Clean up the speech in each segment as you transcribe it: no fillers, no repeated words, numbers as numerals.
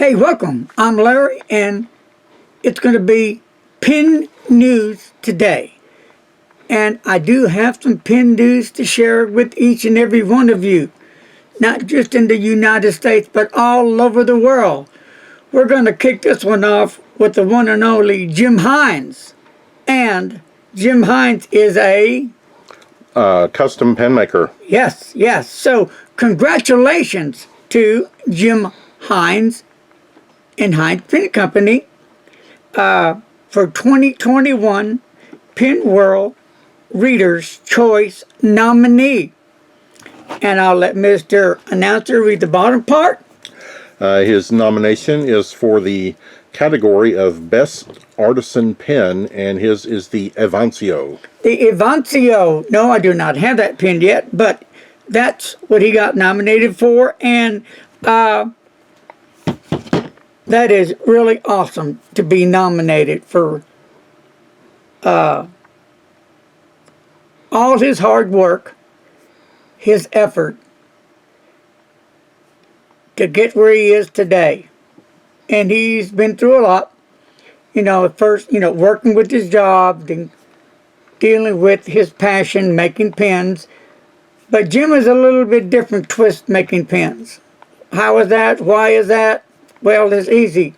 Hey, welcome. I'm Larry, and it's going to be Pen News today. And I do have some Pen News to share with each and every one of you, not just in the United States, but all over the world. We're going to kick this one off with the one and only Jim Hines. And Jim Hines is a... custom pen maker. Yes. So, congratulations to Jim Hines and Hines Pen Company for 2021 Pen World Reader's Choice nominee. And I'll let Mr. Announcer read the bottom part. His nomination is for the category of Best Artisan Pen, and his is the Evancio. The Evancio. No, I do not have that pen yet, but that's what he got nominated for, and that is really awesome to be nominated for all his hard work, his effort to get where he is today. And he's been through a lot. At first, working with his job, then dealing with his passion, making pens. But Jim is a little bit different twist making pens. How is that? Why is that? Well, it's easy.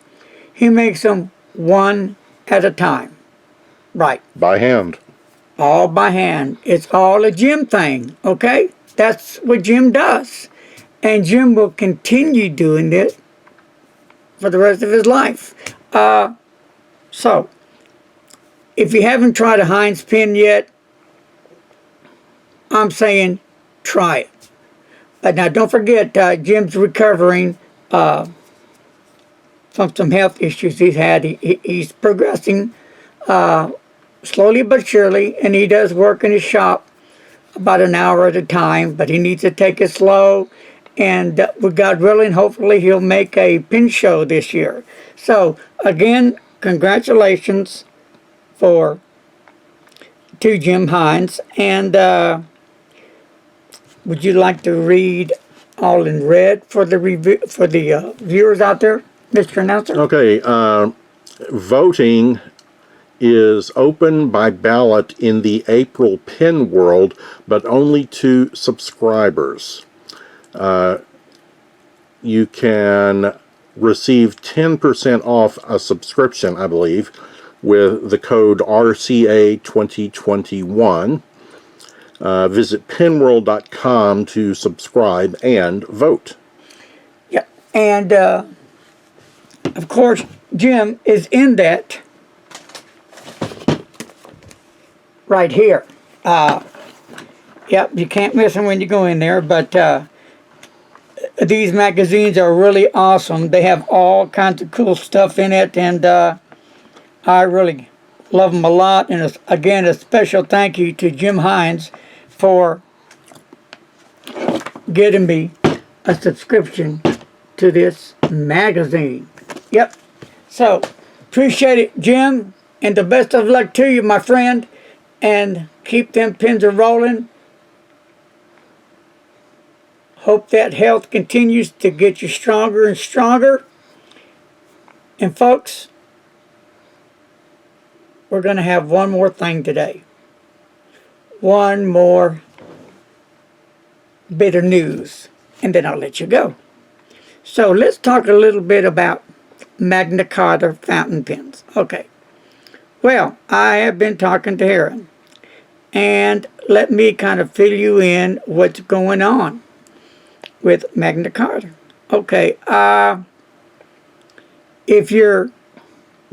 He makes them one at a time. Right. By hand. All by hand. It's all a Jim thing, okay? That's what Jim does. And Jim will continue doing it for the rest of his life. So, if you haven't tried a Hines pen yet, I'm saying try it. But now don't forget, Jim's recovering from some health issues he's had. He's progressing slowly but surely, and he does work in his shop about an hour at a time, but he needs to take it slow. And with God willing, hopefully he'll make a pen show this year. So, again, congratulations to Jim Hines. And would you like to read all in red for the viewers out there, Mr. Announcer? Okay. Voting is open by ballot in the April Pen World, but only to subscribers. You can receive 10% off a subscription, I believe, with the code RCA2021. Visit penworld.com to subscribe and vote. Yep. And, of course, Jim is in that right here. Yep, you can't miss them when you go in there, but these magazines are really awesome. They have all kinds of cool stuff in it, and I really love them a lot. And again, a special thank you to Jim Hines for getting me a subscription to this magazine. Yep. So, appreciate it, Jim, and the best of luck to you, my friend, and keep them pens a-rolling. Hope that health continues to get you stronger and stronger. And folks, we're going to have one more thing today. One more bit of news, and then I'll let you go. So let's talk a little bit about Magna Carta fountain pens. Okay. Well, I have been talking to Heron, and let me kind of fill you in what's going on with Magna Carta. Okay, if you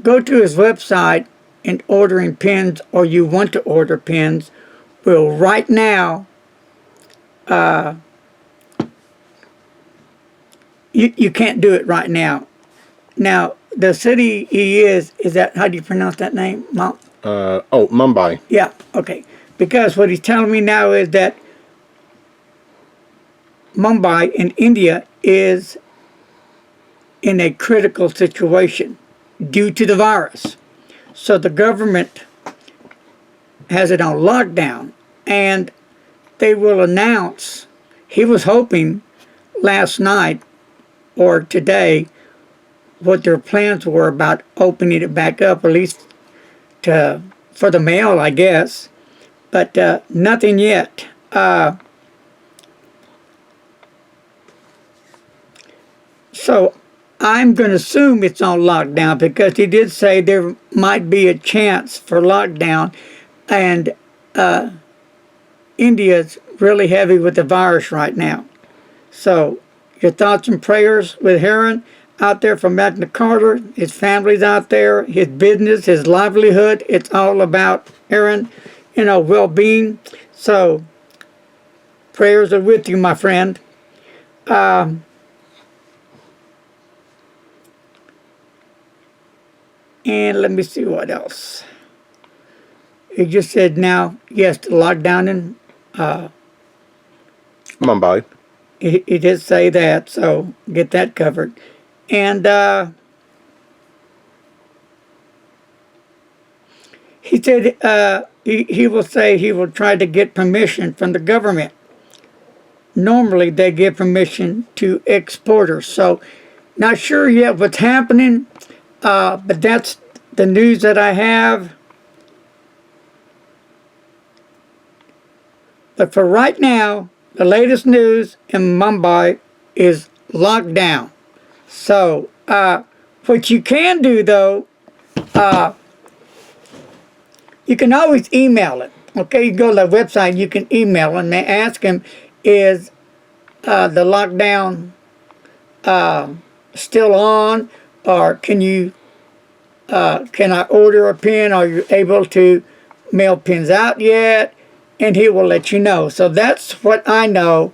go to his website and ordering pens, or you want to order pens, well, right now, you can't do it right now. Now, the city he is that, how do you pronounce that name? Mumbai. Yeah, okay. Because what he's telling me now is that Mumbai in India is in a critical situation due to the virus. So the government has it on lockdown, and they will announce, he was hoping last night or today what their plans were about opening it back up, at least for the mail, I guess. But nothing yet. So I'm going to assume it's on lockdown because he did say there might be a chance for lockdown, and India's really heavy with the virus right now. So your thoughts and prayers with Heron out there from Magna Carta. His family's out there, his business, his livelihood. It's all about Heron, well-being. So prayers are with you, my friend. And let me see what else. He just said now, yes, the lockdown in Mumbai. He did say that, so get that covered. And he said he will say he will try to get permission from the government. Normally they give permission to exporters, so not sure yet what's happening, but that's the news that I have. But for right now, the latest news in Mumbai is lockdown. So, what you can do though, you can always email it. Okay, you go to the website, you can email and they ask him, is the lockdown still on, or can I order a pen? Are you able to mail pens out yet? And he will let you know. So that's what I know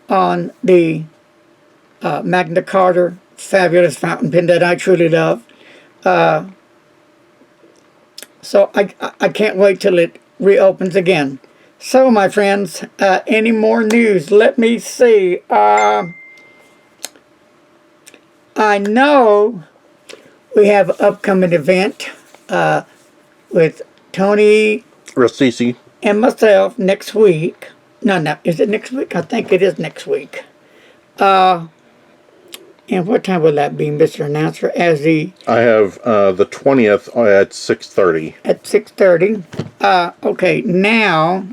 on the Magna Carta fabulous fountain pen that I truly love. So I can't wait till it reopens again. So my friends, any more news? Let me see. I know we have an upcoming event with Tony Rastisi. and myself next week. No, is it next week? I think it is next week. And what time will that be, Mr. Announcer? I have the 20th at 6:30. At 6:30. Okay, now,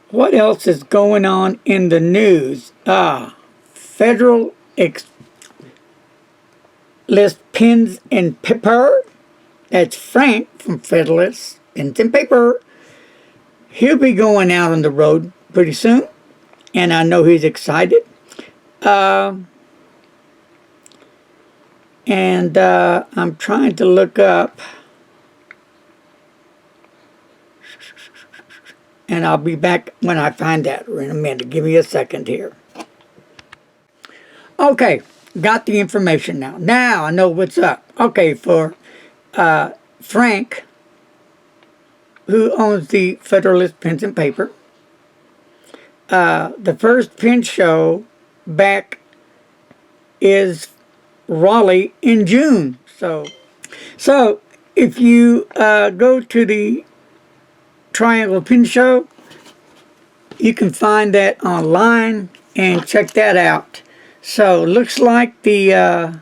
what else is going on in the news? Federal list pens and paper. That's Frank from Federalist Pens and Paper. He'll be going out on the road pretty soon, and I know he's excited. And I'm trying to look up, and I'll be back when I find that in a minute. Give me a second here. Okay, got the information now. Now I know what's up. Okay, for Frank, who owns the Federalist Pens and Paper, the first pen show back is Raleigh in June. So if you go to the Triangle Pen Show, you can find that online and check that out. So looks like the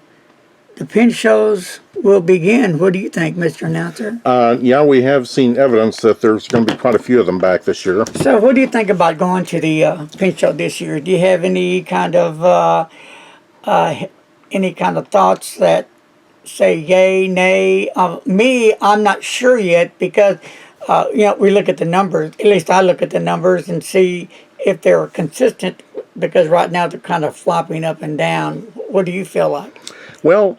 pen shows will begin. What do you think, Mr. Announcer? Yeah, we have seen evidence that there's going to be quite a few of them back this year. So what do you think about going to the pen show this year? Do you have any kind of thoughts that say yay, nay? Me, I'm not sure yet because we look at the numbers. At least I look at the numbers and see if they're consistent, because right now they're kind of flopping up and down. What do you feel like? Well,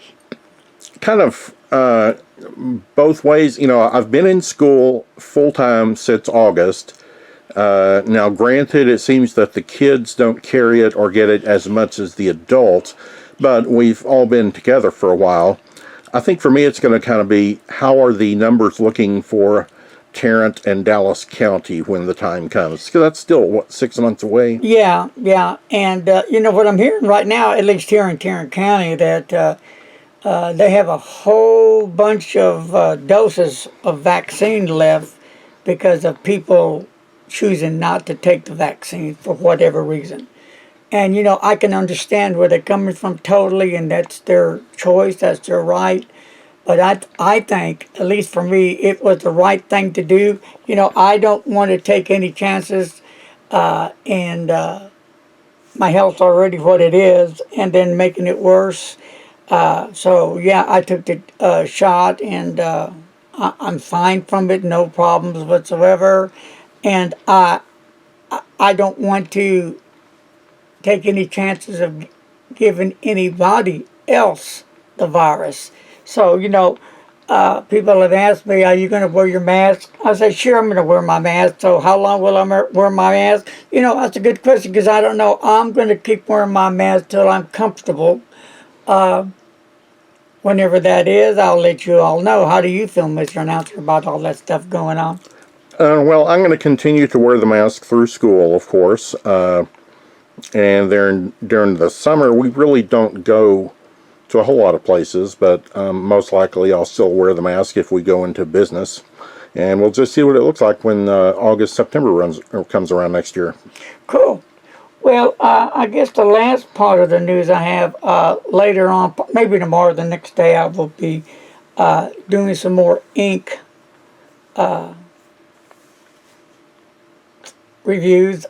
kind of both ways. I've been in school full-time since August. Now, granted, it seems that the kids don't carry it or get it as much as the adults, but we've all been together for a while. I think for me it's going to kind of be, how are the numbers looking for Tarrant and Dallas County when the time comes? Because that's still, 6 months away? Yeah. And what I'm hearing right now, at least here in Tarrant County, that they have a whole bunch of doses of vaccine left because of people choosing not to take the vaccine for whatever reason. And I can understand where they're coming from totally, and that's their choice, that's their right. But I think, at least for me, it was the right thing to do. I don't want to take any chances, and my health's already what it is, and then making it worse. So yeah, I took the shot, and I'm fine from it, no problems whatsoever. And I don't want to take any chances of giving anybody else the virus. So, people have asked me, are you going to wear your mask? I say, sure, I'm going to wear my mask. So how long will I wear my mask? That's a good question because I don't know. I'm going to keep wearing my mask till I'm comfortable. Whenever that is, I'll let you all know. How do you feel, Mr. Announcer, about all that stuff going on? Well, I'm going to continue to wear the mask through school, of course. And during the summer, we really don't go to a whole lot of places, but most likely I'll still wear the mask if we go into business. And we'll just see what it looks like when August, September comes around next year. Cool. Well, I guess the last part of the news I have later on, maybe tomorrow, the next day, I will be doing some more ink reviews.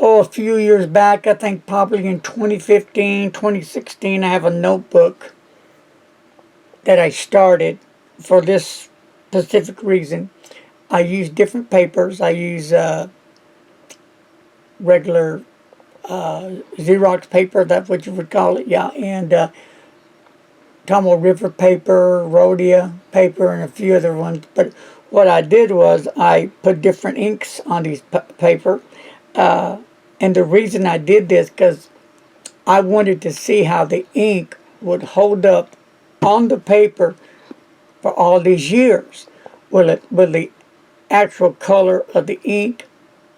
A few years back, I think probably in 2015, 2016, I have a notebook that I started for this specific reason. I use different papers. I use regular Xerox paper, that's what you would call it, yeah, and Tomo River paper, Rhodia paper, and a few other ones. But what I did was I put different inks on these paper, and the reason I did this because I wanted to see how the ink would hold up on the paper for all these years. Will the actual color of the ink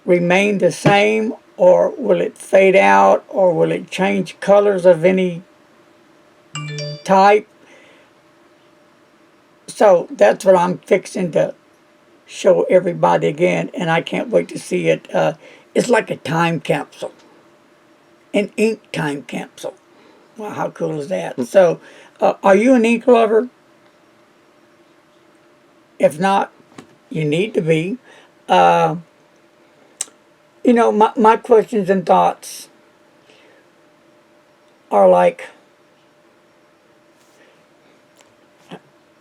remain the same, or will it fade out, or will it change colors of any type? So that's what I'm fixing to show everybody again, and I can't wait to see it. It's like a time capsule, an ink time capsule. Wow, how cool is that? So, are you an ink lover? If not, you need to be. My questions and thoughts are like,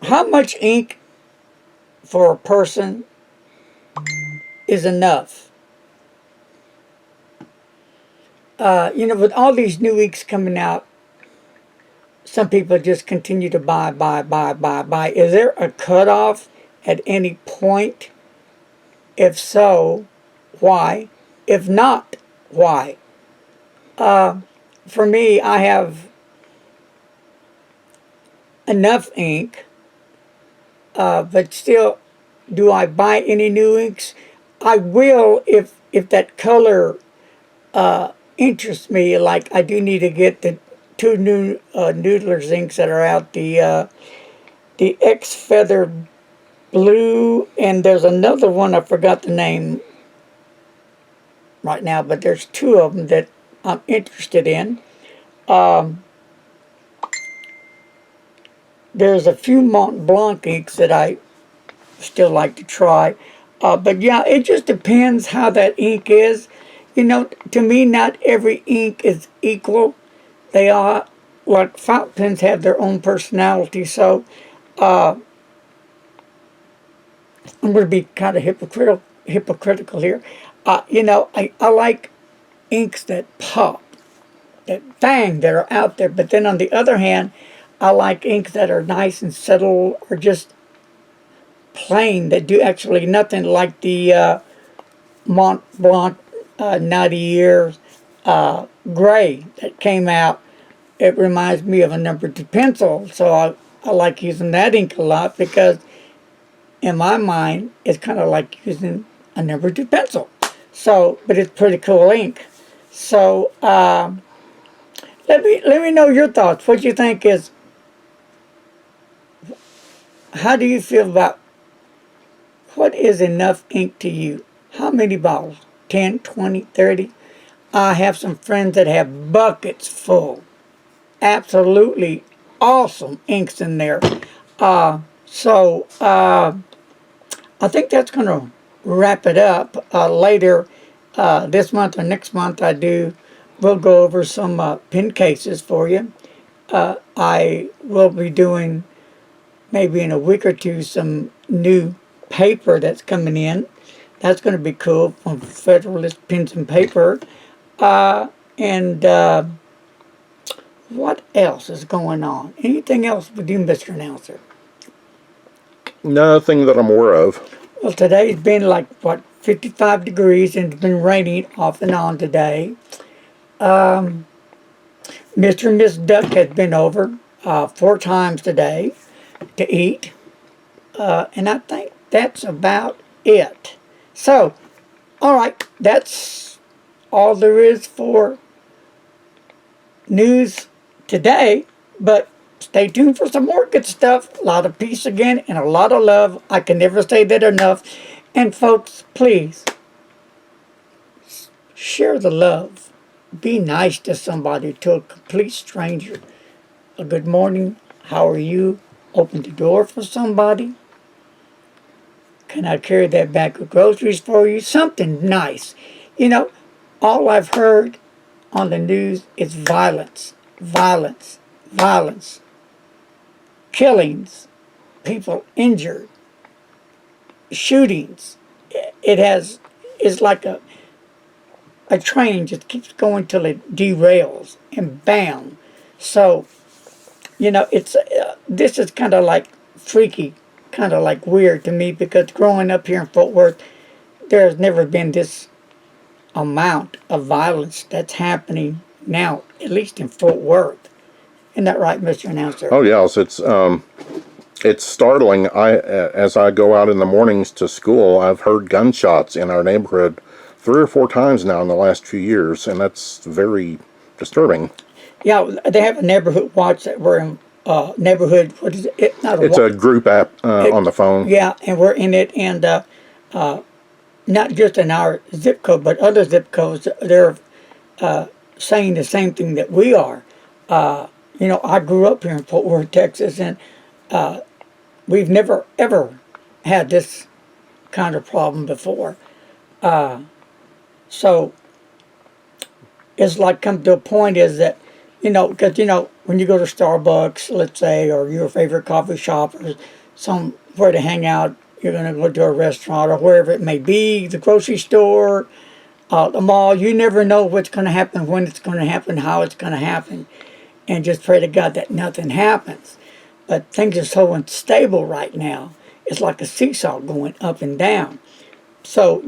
how much ink for a person is enough? With all these new inks coming out, some people just continue to buy, buy, buy, buy, buy. Is there a cutoff at any point? If so, why? If not, why? For me, I have enough ink, but still, do I buy any new inks? I will if that color interests me. Like I do need to get the two new Noodler's inks that are out. The X Feather Blue, and there's another one I forgot the name right now, but there's two of them that I'm interested in. There's a few Mont Blanc inks that I still like to try. But yeah, it just depends how that ink is. To me, not every ink is equal. They are, like fountain pens have their own personality. So I'm going to be kind of hypocritical here. I like inks that pop, that bang, that are out there. But then on the other hand, I like inks that are nice and subtle, or just plain, that do actually nothing, like the Mont Blanc 90 Years Gray that came out. It reminds me of a number 2 pencil, so I like using that ink a lot because in my mind it's kind of like using a number 2 pencil. So, but it's pretty cool ink. So let me know your thoughts. What you think is, how do you feel about what is enough ink to you? How many bottles? 10, 20, 30. I have some friends that have buckets full. Absolutely awesome inks in there. So I think that's going to wrap it up. Later this month or next month, we'll go over some pen cases for you. I will be doing maybe in a week or two some new paper that's coming in. That's going to be cool from Federalist Pens and Paper. And what else is going on? Anything else with you, Mr. Announcer? Nothing that I'm aware of. Well, today's been like, 55 degrees, and it's been raining off and on today. Mr. and Miss Duck has been over 4 times today to eat. And I think that's about it. So, all right, that's all there is for news today. But stay tuned for some more good stuff. A lot of peace again and a lot of love. I can never say that enough. And folks, please share the love. Be nice to somebody, to a complete stranger. A good morning. How are you? Open the door for somebody. Can I carry that bag of groceries for you? Something nice. You know, all I've heard on the news is violence, violence, violence. Killings, people injured, shootings. It's like a train just keeps going till it derails and bam. So, this is kind of like freaky, kind of like weird to me, because growing up here in Fort Worth, there's never been this amount of violence that's happening now, at least in Fort Worth. Isn't that right, Mr. Announcer? Oh yes, it's startling. As I go out in the mornings to school, I've heard gunshots in our neighborhood 3 or 4 times now in the last few years, and that's very disturbing. Yeah, they have a neighborhood watch that we're in. Neighborhood, what is it? It's a group app on the phone. Yeah, and we're in it, and not just in our zip code, but other zip codes, they're saying the same thing that we are. I grew up here in Fort Worth, Texas, and we've never, ever had this kind of problem before. So it's like come to a point is that, because, when you go to Starbucks, let's say, or your favorite coffee shop, or somewhere to hang out, you're going to go to a restaurant or wherever it may be, the grocery store, the mall, you never know what's going to happen, when it's going to happen, how it's going to happen. And just pray to God that nothing happens. But things are so unstable right now. It's like a seesaw going up and down. So,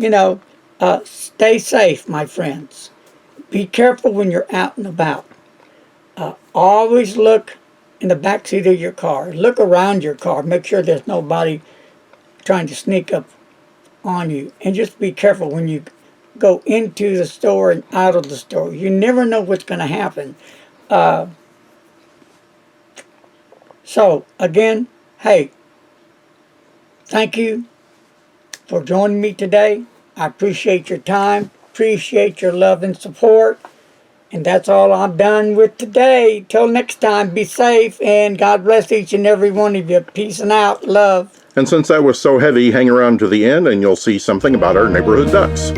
stay safe, my friends. Be careful when you're out and about. Always look in the back seat of your car. Look around your car. Make sure there's nobody trying to sneak up on you. And just be careful when you go into the store and out of the store. You never know what's going to happen. So, again, hey, thank you for joining me today. I appreciate your time, appreciate your love and support. And that's all I'm done with today. Till next time, be safe, and God bless each and every one of you. Peace and out. Love. And since that was so heavy, hang around to the end and you'll see something about our neighborhood ducks.